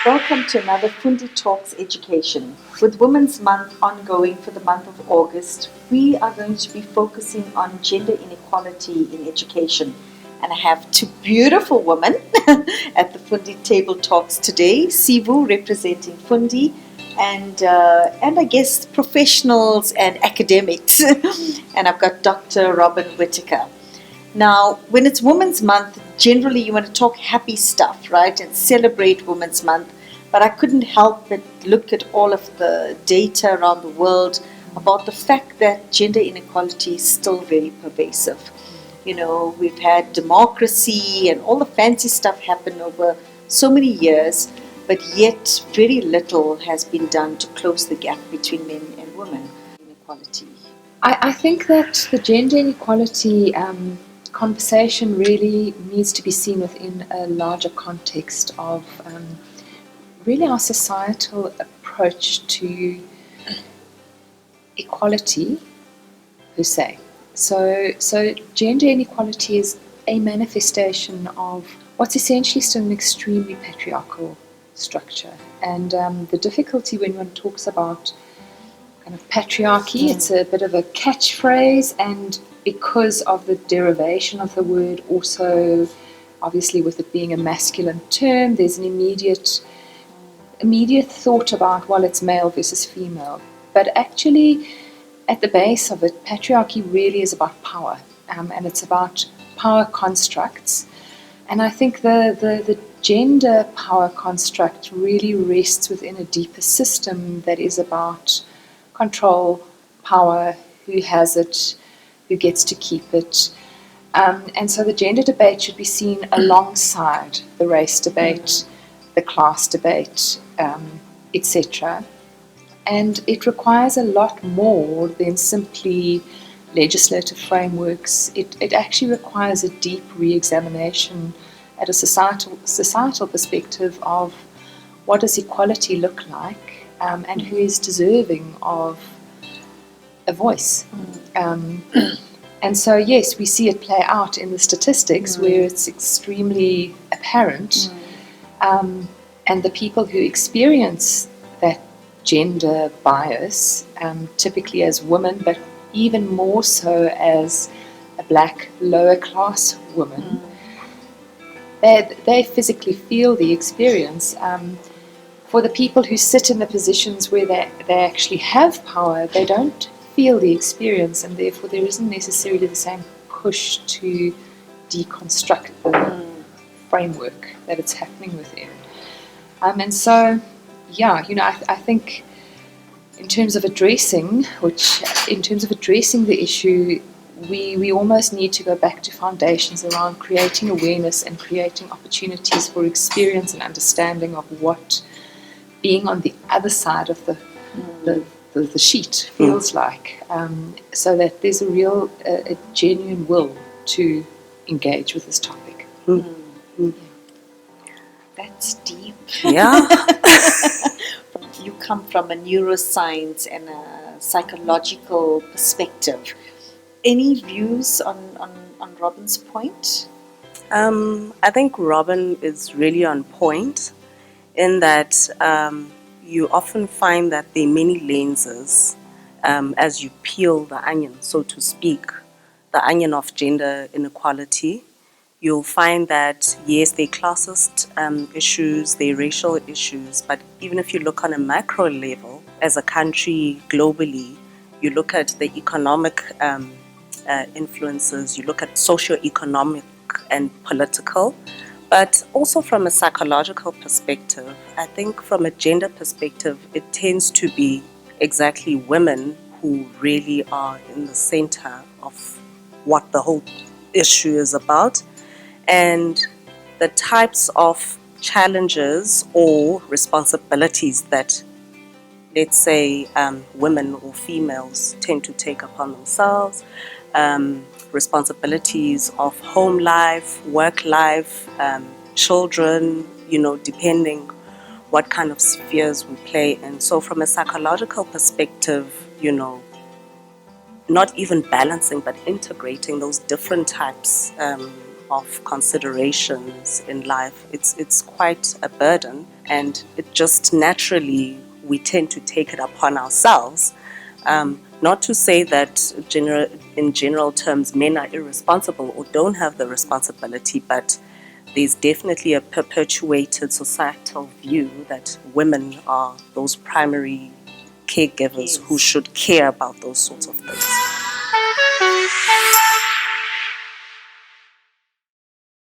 Welcome to another FundiTalks education. With Women's Month ongoing for the month of August, we are going to be focusing on gender inequality in education. And I have two beautiful women at the FundiTableTalks today. Sivu representing Fundi and I guess professionals and academics. And I've got Dr. Robyn Whittaker. Now, when it's Women's Month, generally you want to talk happy stuff, right, and celebrate Women's Month. But I couldn't help but look at all of the data around the world about the fact that gender inequality is still very pervasive. You know, we've had democracy and all the fancy stuff happen over so many years, but yet very little has been done to close the gap between men and women. Inequality. I think that the gender inequality conversation really needs to be seen within a larger context of really our societal approach to equality per se. So gender inequality is a manifestation of what's essentially still an extremely patriarchal structure. And the difficulty when one talks about kind of patriarchy, it's a bit of a catchphrase, and because of the derivation of the word, also obviously with it being a masculine term, there's an immediate thought about, well, it's male versus female. But actually, at the base of it, patriarchy really is about power, and it's about power constructs. And I think the gender power construct really rests within a deeper system that is about control, power, who has it, who gets to keep it. And so the gender debate should be seen alongside the race debate, the class debate, etc. And it requires a lot more than simply legislative frameworks. It actually requires a deep re-examination at a societal perspective of what does equality look like, and who is deserving of a voice. And so, yes, we see it play out in the statistics where it's extremely apparent. And the people who experience that gender bias, typically as women, but even more so as a black lower class woman, they physically feel the experience. For the people who sit in the positions where they actually have power, they don't feel the experience, and therefore there isn't necessarily the same push to deconstruct the framework that it's happening within. And so, yeah, I think in terms of addressing the issue, we almost need to go back to foundations around creating awareness and creating opportunities for experience and understanding of what being on the other side of the sheet feels like, so that there's a real, a genuine will to engage with this topic. That's deep. Yeah. You come from a neuroscience and a psychological perspective. Any views on Robyn's point? I think Robyn is really on point in that you often find that there are many lenses as you peel the onion, so to speak, the onion of gender inequality. You'll find that, yes, there are classist issues, there are racial issues, but even if you look on a macro level, as a country globally, you look at the economic influences, you look at socio-economic and political, but also from a psychological perspective. I think from a gender perspective, it tends to be exactly women who really are in the center of what the whole issue is about. And the types of challenges or responsibilities that, let's say, women or females tend to take upon themselves, responsibilities of home life, work life, children, depending what kind of spheres we play in. So from a psychological perspective, not even balancing but integrating those different types of considerations in life. It's quite a burden, and it just naturally we tend to take it upon ourselves. Not to say that in general terms men are irresponsible or don't have the responsibility, but there's definitely a perpetuated societal view that women are those primary caregivers who should care about those sorts of things.